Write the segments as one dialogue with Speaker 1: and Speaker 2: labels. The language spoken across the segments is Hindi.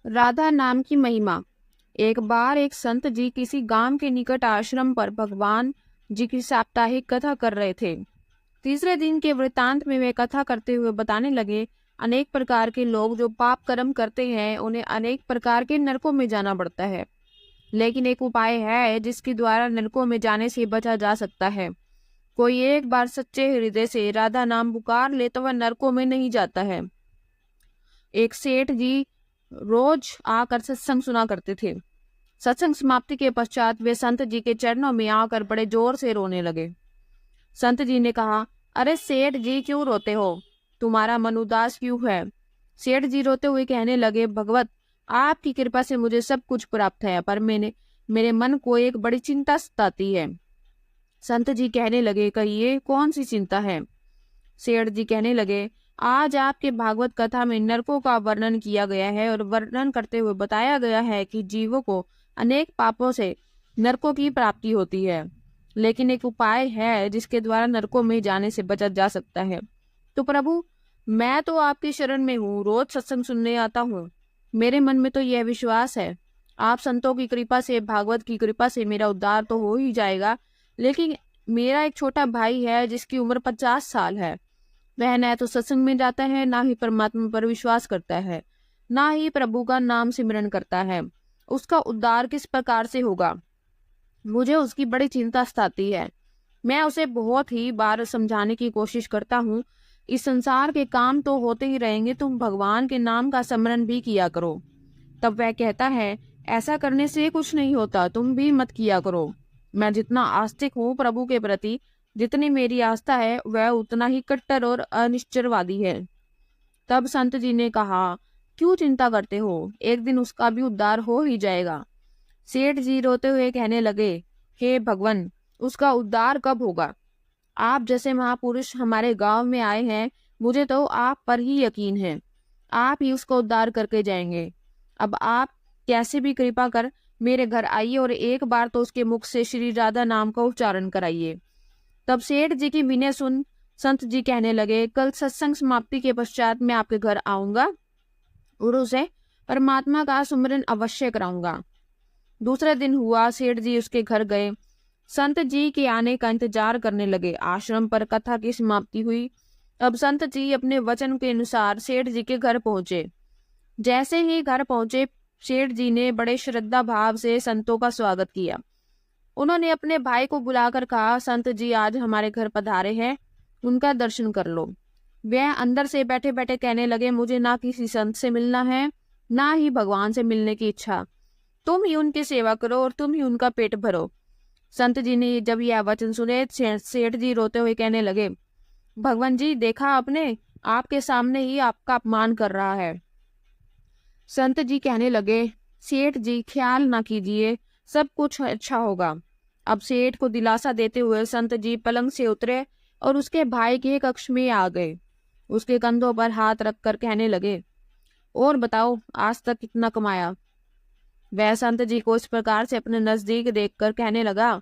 Speaker 1: राधा नाम की महिमा। एक बार एक संत जी किसी गांव के निकट आश्रम पर भगवान जी की साप्ताहिक कथा कर रहे थे। तीसरे दिन के वृत्तांत में वे कथा करते हुए बताने लगे, अनेक प्रकार के लोग जो पाप कर्म करते हैं उन्हें अनेक प्रकार के नरकों में जाना पड़ता है, लेकिन एक उपाय है जिसके द्वारा नरकों में जाने से बचा जा सकता है। कोई एक बार सच्चे हृदय से राधा नाम पुकार ले तो वह नरकों में नहीं जाता है। एक सेठ जी रोज आकर सत्संग सुना करते थे। सत्संग समाप्ति के पश्चात वे संत जी के चरणों में आकर बड़े जोर से रोने लगे। संत जी ने कहा, अरे सेठ जी क्यों रोते हो? तुम्हारा मन उदास क्यों है? सेठ जी रोते हुए कहने लगे, भगवत आपकी कृपा से मुझे सब कुछ प्राप्त है, पर मेरे मन को एक बड़ी चिंता सताती है। संत जी कहने लगे, कहिए कौन सी चिंता है? सेठ जी कहने लगे, आज आपके भागवत कथा में नरकों का वर्णन किया गया है और वर्णन करते हुए बताया गया है कि जीवों को अनेक पापों से नरकों की प्राप्ति होती है, लेकिन एक उपाय है जिसके द्वारा नरकों में जाने से बचा जा सकता है। तो प्रभु, मैं तो आपकी शरण में हूँ, रोज सत्संग सुनने आता हूँ। मेरे मन में तो यह विश्वास है, आप संतों की कृपा से, भागवत की कृपा से मेरा उद्धार तो हो ही जाएगा, लेकिन मेरा एक छोटा भाई है जिसकी उम्र 50 साल है। वह न तो सत्संग में जाता है, ना ही परमात्मा पर विश्वास करता है, ना ही प्रभु का नाम सिमरन करता है। उसका उद्धार किस प्रकार से होगा? मुझे उसकी बड़ी चिंता सताती है। मैं उसे बहुत ही बार समझाने की कोशिश करता हूँ, इस संसार के काम तो होते ही रहेंगे, तुम भगवान के नाम का स्मरण भी किया करो। तब वह कहता है, ऐसा करने से कुछ नहीं होता, तुम भी मत किया करो। मैं जितना आस्तिक हूँ प्रभु के प्रति, जितनी मेरी आस्था है, वह उतना ही कट्टर और अनिश्चयवादी है। तब संत जी ने कहा, क्यों चिंता करते हो? एक दिन उसका भी उद्धार हो ही जाएगा। सेठ जी रोते हुए कहने लगे, हे भगवान, उसका उद्धार कब होगा? आप जैसे महापुरुष हमारे गांव में आए हैं, मुझे तो आप पर ही यकीन है, आप ही उसको उद्धार करके जाएंगे। अब आप कैसे भी कृपा कर मेरे घर आइए और एक बार तो उसके मुख से श्री राधा नाम का उच्चारण कराइए। तब सेठ जी की विनय सुन संत जी कहने लगे, कल सत्संग समाप्ति के पश्चात मैं आपके घर आऊंगा और उसे परमात्मा का सुमिरन अवश्य कराऊंगा। दूसरे दिन हुआ, सेठ जी उसके घर गए। संत जी के आने का इंतजार करने लगे। आश्रम पर कथा की समाप्ति हुई। अब संत जी अपने वचन के अनुसार सेठ जी के घर पहुंचे। जैसे ही घर पहुंचे, सेठ जी ने बड़े श्रद्धा भाव से संतों का स्वागत किया। उन्होंने अपने भाई को बुलाकर कहा, संत जी आज हमारे घर पधारे हैं, उनका दर्शन कर लो। वह अंदर से बैठे बैठे कहने लगे, मुझे ना किसी संत से मिलना है, ना ही भगवान से मिलने की इच्छा। तुम ही उनकी सेवा करो और तुम ही उनका पेट भरो। संत जी ने जब यह वचन सुने, सेठ जी रोते हुए कहने लगे, भगवान जी देखा आपने, आपके सामने ही आपका अपमान कर रहा है। संत जी कहने लगे, सेठ जी ख्याल ना कीजिए, सब कुछ अच्छा होगा। अब सेठ को दिलासा देते हुए संत जी पलंग से उतरे और उसके भाई के कक्ष में आ गए। उसके कंधों पर हाथ रखकर कहने लगे, और बताओ आज तक कितना कमाया? वह संत जी को इस प्रकार से अपने नजदीक देखकर कहने लगा,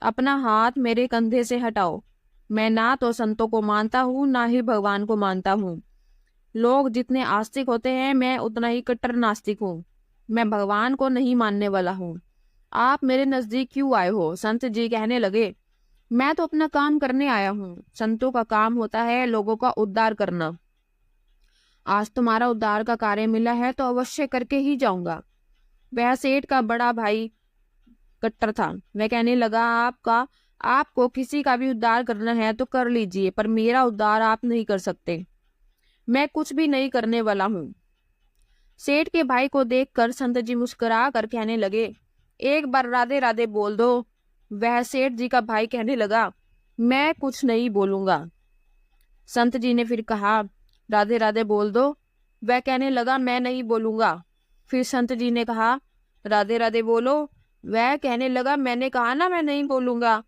Speaker 1: अपना हाथ मेरे कंधे से हटाओ। मैं ना तो संतों को मानता हूँ, ना ही भगवान को मानता हूँ। लोग जितने आस्तिक होते हैं, मैं उतना ही कट्टर नास्तिक हूँ। मैं भगवान को नहीं मानने वाला हूँ। आप मेरे नजदीक क्यों आए हो? संत जी कहने लगे, मैं तो अपना काम करने आया हूँ। संतों का काम होता है लोगों का उद्धार करना। आज तुम्हारा उद्धार का कार्य मिला है तो अवश्य करके ही जाऊंगा। वह सेठ का बड़ा भाई कट्टर था। वह कहने लगा, आपको किसी का भी उद्धार करना है तो कर लीजिए, पर मेरा उद्धार आप नहीं कर सकते। मैं कुछ भी नहीं करने वाला हूँ। सेठ के भाई को देखकर संत जी मुस्कुरा कर कहने लगे, एक बार राधे राधे बोल दो। वह सेठ जी का भाई कहने लगा, मैं कुछ नहीं बोलूंगा। संत जी ने फिर कहा, राधे राधे बोल दो। वह कहने लगा, मैं नहीं बोलूंगा। फिर संत जी ने कहा, राधे राधे बोलो। वह कहने लगा, मैंने कहा ना मैं नहीं बोलूंगा।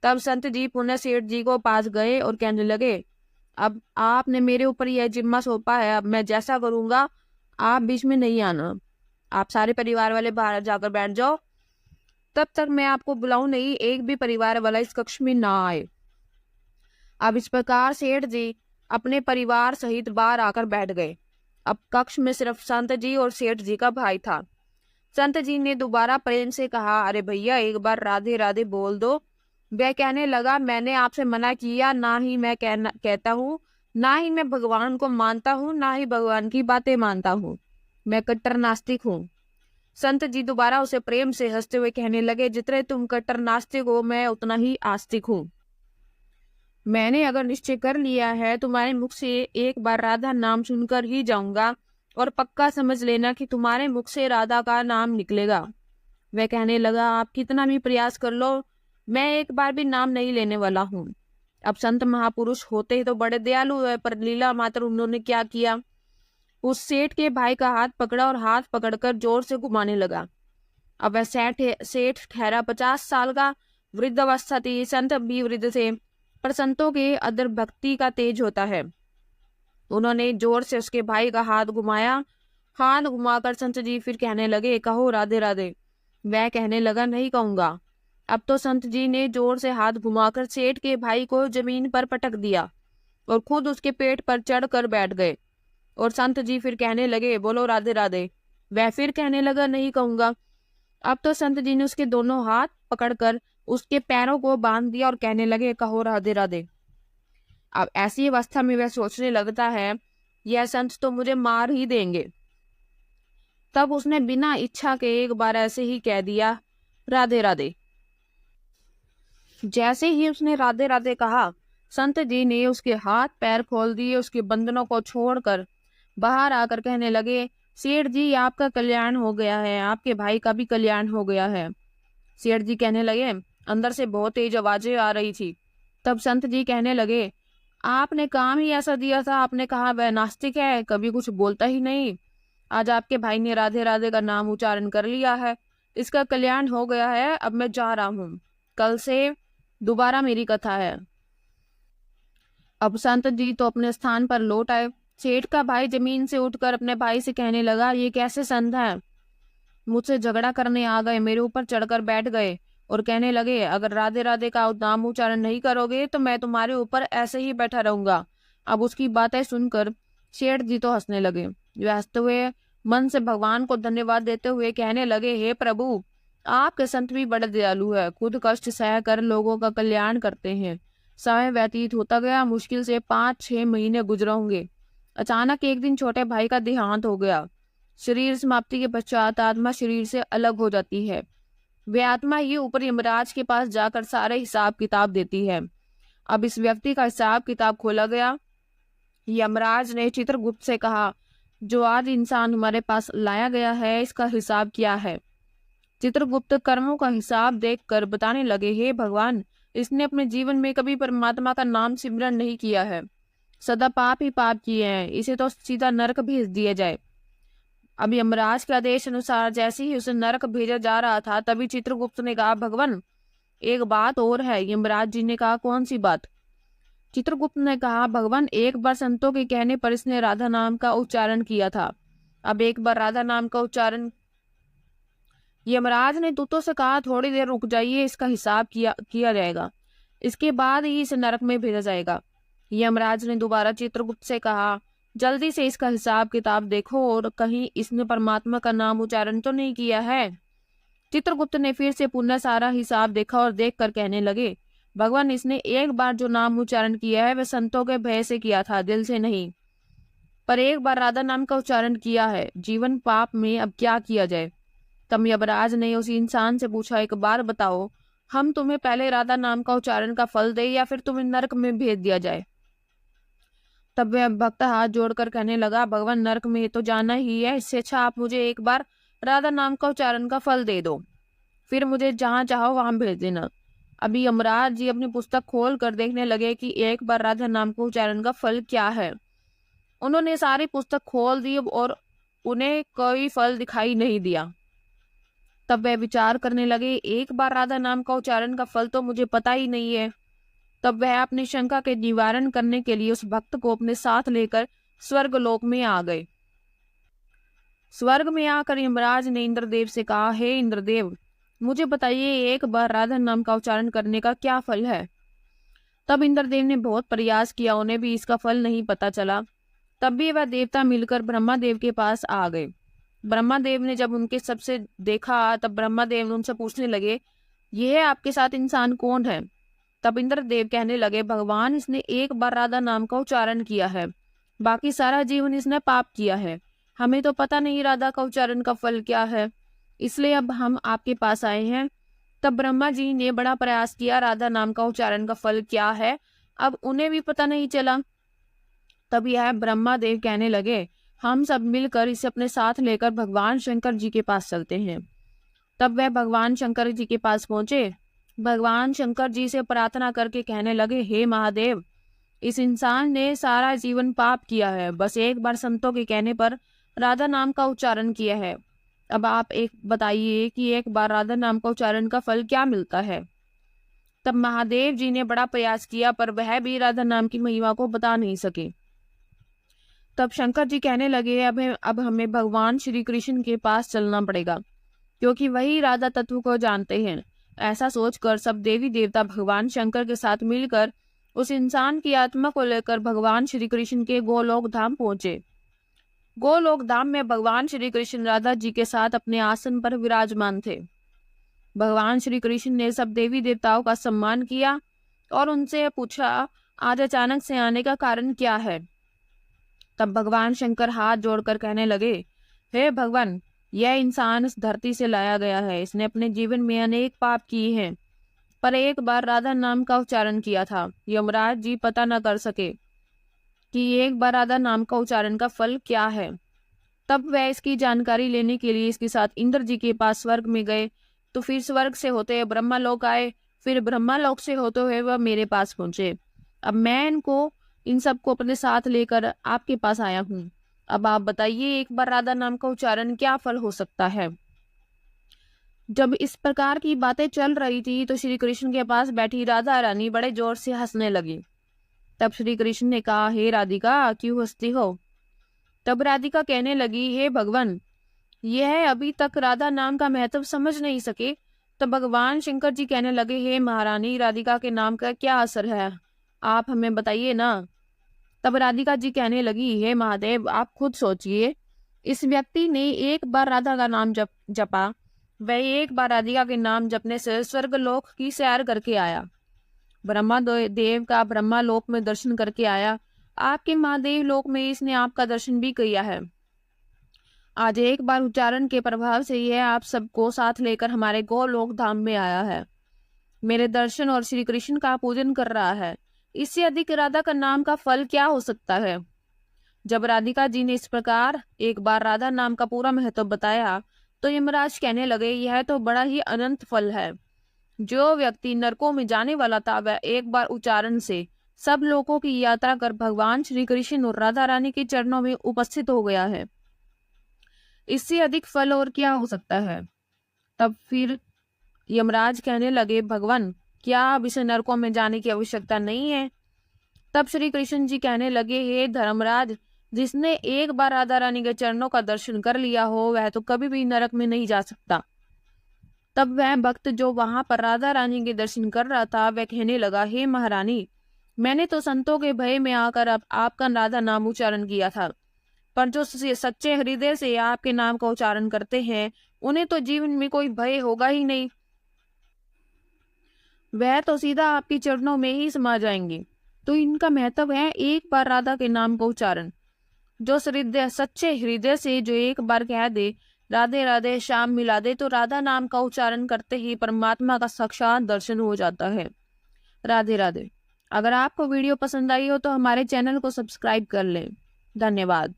Speaker 1: तब संत जी पुनः सेठ जी को पास गए और कहने लगे, अब आपने मेरे ऊपर यह जिम्मा सौंपा है, अब मैं जैसा करूंगा आप बीच में नहीं आना। आप सारे परिवार वाले बाहर जाकर बैठ जाओ, तब तक मैं आपको बुलाऊं नहीं, एक भी परिवार वाला इस कक्ष में ना आए। अब इस प्रकार सेठ जी अपने परिवार सहित बाहर आकर बैठ गए। अब कक्ष में सिर्फ संत जी और सेठ जी का भाई था। संत जी ने दोबारा प्रेम से कहा, अरे भैया एक बार राधे राधे बोल दो। वह कहने लगा, मैंने आपसे मना किया, ना ही मैं कहता हूँ, ना ही मैं भगवान को मानता हूँ, ना ही भगवान की बातें मानता हूँ। मैं कट्टर नास्तिक हूँ। संत जी दोबारा उसे प्रेम से हंसते हुए कहने लगे, जितने तुम कट्टर नास्तिक हो मैं उतना ही आस्तिक हूँ। मैंने अगर निश्चय कर लिया है, तुम्हारे मुख से एक बार राधा नाम सुनकर ही जाऊंगा, और पक्का समझ लेना कि तुम्हारे मुख से राधा का नाम निकलेगा। वह कहने लगा, आप कितना भी प्रयास कर लो, मैं एक बार भी नाम नहीं लेने वाला हूँ। अब संत महापुरुष होते ही तो बड़े दयालु है, पर लीला मात्र उन्होंने क्या किया, उस सेठ के भाई का हाथ पकड़ा और हाथ पकड़कर जोर से घुमाने लगा। अब वह सेठ ठहरा 50 साल का, वृद्ध अवस्था थी, संत भी वृद्ध थे, पर संतों के अदर भक्ति का तेज होता है। उन्होंने जोर से उसके भाई का हाथ घुमाया। हाथ घुमाकर संत जी फिर कहने लगे, कहो राधे राधे। वह कहने लगा, नहीं कहूंगा। अब तो संत जी ने जोर से हाथ घुमाकर सेठ के भाई को जमीन पर पटक दिया और खुद उसके पेट पर चढ़कर बैठ गए। और संत जी फिर कहने लगे, बोलो राधे राधे। वह फिर कहने लगा, नहीं कहूंगा। अब तो संत जी ने उसके दोनों हाथ पकड़कर उसके पैरों को बांध दिया और कहने लगे, कहो राधे राधे। अब ऐसी अवस्था में वह सोचने लगता है, यह संत तो मुझे मार ही देंगे। तब उसने बिना इच्छा के एक बार ऐसे ही कह दिया, राधे राधे। जैसे ही उसने राधे राधे कहा, संत जी ने उसके हाथ पैर खोल दिए, उसके बंधनों को छोड़कर बाहर आकर कहने लगे, सेठ जी आपका कल्याण हो गया है, आपके भाई का भी कल्याण हो गया है। सेठ जी कहने लगे, अंदर से बहुत तेज आवाजें आ रही थी। तब संत जी कहने लगे, आपने काम ही ऐसा दिया था, आपने कहा वह नास्तिक है, कभी कुछ बोलता ही नहीं। आज आपके भाई ने राधे राधे का नाम उच्चारण कर लिया है, इसका कल्याण हो गया है। अब मैं जा रहा हूँ, कल से दोबारा मेरी कथा है। अब संत जी तो अपने स्थान पर लौट आए। सेठ का भाई जमीन से उठकर अपने भाई से कहने लगा, ये कैसे संत है, मुझसे झगड़ा करने आ गए, मेरे ऊपर चढ़कर बैठ गए और कहने लगे, अगर राधे राधे का नाम उच्चारण नहीं करोगे तो मैं तुम्हारे ऊपर ऐसे ही बैठा रहूंगा। अब उसकी बातें सुनकर सेठ जी तो हंसने लगे। वे हंसते हुए मन से भगवान को धन्यवाद देते हुए कहने लगे, हे प्रभु, आपके संत भी बड़े दयालु है, खुद कष्ट सह कर लोगों का कल्याण करते हैं। समय व्यतीत होता गया, मुश्किल से 5-6 महीने गुजरे होंगे। अचानक एक दिन छोटे भाई का देहांत हो गया। शरीर समाप्ति के पश्चात आत्मा शरीर से अलग हो जाती है। वे आत्मा ही ऊपर यमराज के पास जाकर सारे हिसाब किताब देती है। अब इस व्यक्ति का हिसाब किताब खोला गया। यमराज ने चित्रगुप्त से कहा, जो आज इंसान हमारे पास लाया गया है, इसका हिसाब क्या है। चित्रगुप्त कर्मों का हिसाब देखकर बताने लगे, हे भगवान, इसने अपने जीवन में कभी परमात्मा का नाम सिमरन नहीं किया है, सदा पाप ही पाप किए हैं, इसे तो सीधा नरक भेज दिया जाए। अब यमराज के आदेश अनुसार जैसे ही उसे नरक भेजा जा रहा था, तभी चित्रगुप्त ने कहा, भगवान एक बात और है। यमराज जी ने कहा, कौन सी बात। चित्रगुप्त ने कहा, भगवान एक बार संतों के कहने पर इसने राधा नाम का उच्चारण किया था। अब एक बार राधा नाम का उच्चारण। यमराज ने दूतों से कहा, थोड़ी देर रुक जाइए, इसका हिसाब किया जाएगा, इसके बाद ही इसे नरक में भेजा जाएगा। यमराज ने दोबारा चित्रगुप्त से कहा, जल्दी से इसका हिसाब किताब देखो और कहीं इसने परमात्मा का नाम उच्चारण तो नहीं किया है। चित्रगुप्त ने फिर से पुनः सारा हिसाब देखा और देखकर कहने लगे, भगवान इसने एक बार जो नाम उच्चारण किया है वह संतों के भय से किया था, दिल से नहीं। पर एक बार राधा नाम का उच्चारण किया है, जीवन पाप में, अब क्या किया जाए। तब यमराज ने उसी इंसान से पूछा, एक बार बताओ, हम तुम्हें पहले राधा नाम का उच्चारण का फल दे या फिर तुम्हें नरक में भेज दिया जाए। तब वह भक्त हाथ जोड़कर कहने लगा, भगवान नरक में तो जाना ही है, इससे अच्छा आप मुझे एक बार राधा नाम का उच्चारण का फल दे दो, फिर मुझे जहां चाहो वहां भेज देना। अभी यमराज जी अपनी पुस्तक खोल कर देखने लगे कि एक बार राधा नाम का उच्चारण का फल क्या है। उन्होंने सारी पुस्तक खोल दी और उन्हें कोई फल दिखाई नहीं दिया। तब वह विचार करने लगे, एक बार राधा नाम का उच्चारण का फल तो मुझे पता ही नहीं है। तब वह अपनी शंका के निवारण करने के लिए उस भक्त को अपने साथ लेकर स्वर्गलोक में आ गए। स्वर्ग में आकर यमराज ने इंद्रदेव से कहा, हे इंद्रदेव, मुझे बताइए एक बार राधा नाम का उच्चारण करने का क्या फल है। तब इंद्रदेव ने बहुत प्रयास किया, उन्हें भी इसका फल नहीं पता चला। तब भी वह देवता मिलकर ब्रह्मा देव के पास आ गए। ब्रह्मा देव ने जब उनके सबसे देखा तब ब्रह्मा देव उनसे पूछने लगे, यह आपके साथ इंसान कौन है? तब इंद्रदेव कहने लगे, भगवान, इसने एक बार राधा नाम का उच्चारण किया है, बाकी सारा जीवन इसने पाप किया है। हमें तो पता नहीं राधा का उच्चारण का फल क्या है, इसलिए अब हम आपके पास आए हैं। तब ब्रह्मा जी ने बड़ा प्रयास किया, राधा नाम का उच्चारण का फल क्या है अब उन्हें भी पता नहीं चला। तब यह ब्रह्मा देव कहने लगे, हम सब मिलकर इसे अपने साथ लेकर भगवान शंकर जी के पास चलते हैं। तब वह भगवान शंकर जी के पास पहुंचे। भगवान शंकर जी से प्रार्थना करके कहने लगे, हे महादेव, इस इंसान ने सारा जीवन पाप किया है, बस एक बार संतों के कहने पर राधा नाम का उच्चारण किया है। अब आप एक बताइए कि एक बार राधा नाम का उच्चारण का फल क्या मिलता है? तब महादेव जी ने बड़ा प्रयास किया पर वह भी राधा नाम की महिमा को बता नहीं सके। तब शंकर जी कहने लगे, अब हमें भगवान श्री कृष्ण के पास चलना पड़ेगा, क्योंकि वही राधा तत्व को जानते हैं। ऐसा सोचकर सब देवी देवता भगवान शंकर के साथ मिलकर उस इंसान की आत्मा को लेकर भगवान श्री कृष्ण के गोलोक धाम पहुंचे। गोलोक धाम में भगवान श्री कृष्ण राधा जी के साथ अपने आसन पर विराजमान थे। भगवान श्री कृष्ण ने सब देवी देवताओं का सम्मान किया और उनसे पूछा, आज अचानक से आने का कारण क्या है? तब भगवान शंकर हाथ जोड़कर कहने लगे, हे भगवान, यह इंसान इस धरती से लाया गया है। इसने अपने जीवन में अनेक पाप किए हैं, पर एक बार राधा नाम का उच्चारण किया था। यमराज जी पता न कर सके कि एक बार राधा नाम का उच्चारण का फल क्या है। तब वह इसकी जानकारी लेने के लिए इसके साथ इंद्र जी के पास स्वर्ग में गए, तो फिर स्वर्ग से होते हुए ब्रह्मालोक आए, फिर ब्रह्मालोक से होते हुए वह मेरे पास पहुंचे। अब मैं इन सबको अपने साथ लेकर आपके पास आया हूँ। अब आप बताइए, एक बार राधा नाम का उच्चारण क्या फल हो सकता है? जब इस प्रकार की बातें चल रही थी तो श्री कृष्ण के पास बैठी राधा रानी बड़े जोर से हंसने लगी। तब श्री कृष्ण ने कहा, हे राधिका, क्यों हंसती हो? तब राधिका कहने लगी, हे भगवान, यह अभी तक राधा नाम का महत्व समझ नहीं सके। तब भगवान शंकर जी कहने लगे, हे महारानी, राधिका के नाम का क्या असर है, आप हमें बताइए ना। तब राधिका जी कहने लगी, हे महादेव, आप खुद सोचिए, इस व्यक्ति ने एक बार राधा का नाम जपा, वह एक बार राधिका के नाम जपने से स्वर्गलोक की सैर करके आया, ब्रह्मा देव का ब्रह्मा लोक में दर्शन करके आया, आपके महादेव लोक में इसने आपका दर्शन भी किया है। आज एक बार उच्चारण के प्रभाव से यह आप सबको साथ लेकर हमारे गोलोक धाम में आया है, मेरे दर्शन और श्री कृष्ण का पूजन कर रहा है। इससे अधिक राधा का नाम का फल क्या हो सकता है? जब राधिका जी ने इस प्रकार एक बार राधा नाम का पूरा महत्व बताया तो यमराज कहने लगे, यह तो बड़ा ही अनंत फल है। जो व्यक्ति नरकों में जाने वाला था वह एक बार उच्चारण से सब लोगों की यात्रा कर भगवान श्री कृष्ण और राधा रानी के चरणों में उपस्थित हो गया है। इससे अधिक फल और क्या हो सकता है? तब फिर यमराज कहने लगे, भगवान, क्या अब इसे नरकों में जाने की आवश्यकता नहीं है? तब श्री कृष्ण जी कहने लगे, हे धर्मराज, जिसने एक बार राधा रानी के चरणों का दर्शन कर लिया हो वह तो कभी भी नरक में नहीं जा सकता। तब वह भक्त जो वहां पर राधा रानी के दर्शन कर रहा था वह कहने लगा, हे महारानी, मैंने तो संतों के भय में आकर अब आपका राधा नाम उच्चारण किया था, पर जो सच्चे हृदय से आपके नाम का उच्चारण करते हैं उन्हें तो जीवन में कोई भय होगा ही नहीं, वह तो सीधा आपके चरणों में ही समा जाएंगे। तो इनका महत्व है एक बार राधा के नाम का उच्चारण। जो सच्चे हृदय से जो एक बार कह दे राधे राधे श्याम मिला दे, तो राधा नाम का उच्चारण करते ही परमात्मा का साक्षात दर्शन हो जाता है। राधे राधे। अगर आपको वीडियो पसंद आई हो तो हमारे चैनल को सब्सक्राइब कर लें। धन्यवाद।